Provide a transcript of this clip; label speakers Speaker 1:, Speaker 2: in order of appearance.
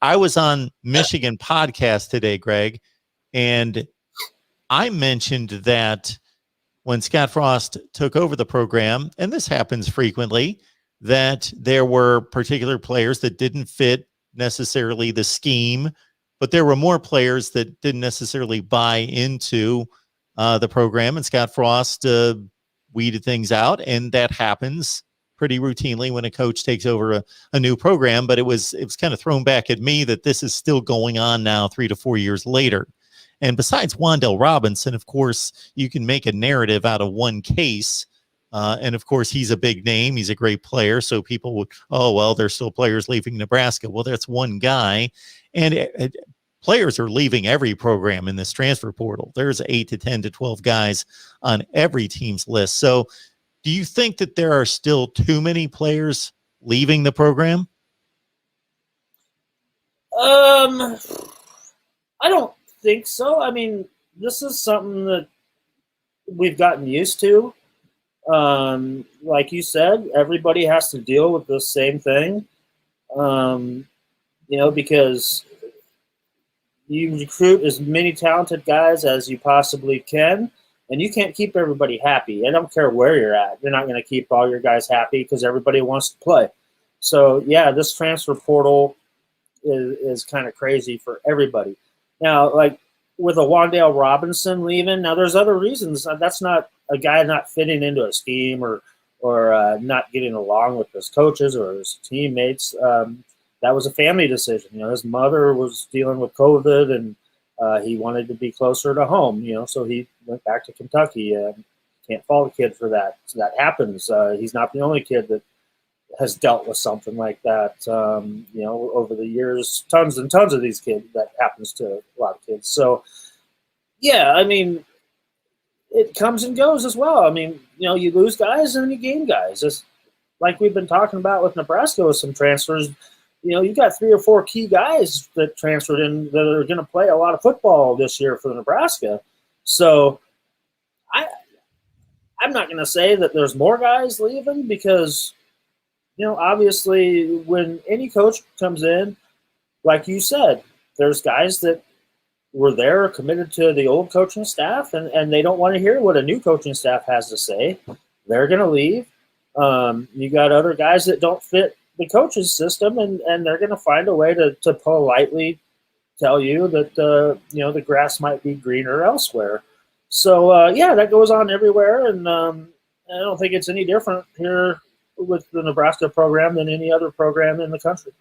Speaker 1: I was on Michigan podcast today, Greg, and I mentioned that when Scott Frost took over the program, and this happens frequently, that there were particular players that didn't fit necessarily the scheme, but there were more players that didn't necessarily buy into the program, and Scott Frost weeded things out, and that happens pretty routinely when a coach takes over a new program. But it was kind of thrown back at me that this is still going on now 3 to 4 years later. And besides Wan'Dale Robinson, of course, you can make a narrative out of one case. And of course, he's a big name. He's a great player. So people would, oh, well, there's still players leaving Nebraska. Well, that's one guy. And players are leaving every program in this transfer portal. There's 8 to 10 to 12 guys on every team's list. So do you think that there are still too many players leaving the program?
Speaker 2: I don't think so. I mean, this is something that we've gotten used to. Like you said, everybody has to deal with the same thing. Because you recruit as many talented guys as you possibly can, and you can't keep everybody happy. I don't care where you're at. You're not going to keep all your guys happy because everybody wants to play. So, yeah, this transfer portal is kind of crazy for everybody. Now, like with a Wan'Dale Robinson leaving, now there's other reasons. That's not a guy not fitting into a scheme or not getting along with his coaches or his teammates. That was a family decision. His mother was dealing with COVID, and he wanted to be closer to home. So he went back to Kentucky. Can't fault a kid for that. So that happens. He's not the only kid that has dealt with something like that. Over the years, tons and tons of these kids, that happens to a lot of kids. So, yeah, I mean, it comes and goes as well. I mean, you lose guys and then you gain guys. Just like we've been talking about with Nebraska with some transfers. You got 3 or 4 key guys that transferred in that are going to play a lot of football this year for Nebraska. So I'm not going to say that there's more guys leaving because, obviously when any coach comes in, like you said, there's guys that were there committed to the old coaching staff and they don't want to hear what a new coaching staff has to say. They're going to leave. You got other guys that don't fit the coach's system, and they're going to find a way to politely tell you that, the grass might be greener elsewhere. So, that goes on everywhere, and I don't think it's any different here with the Nebraska program than any other program in the country.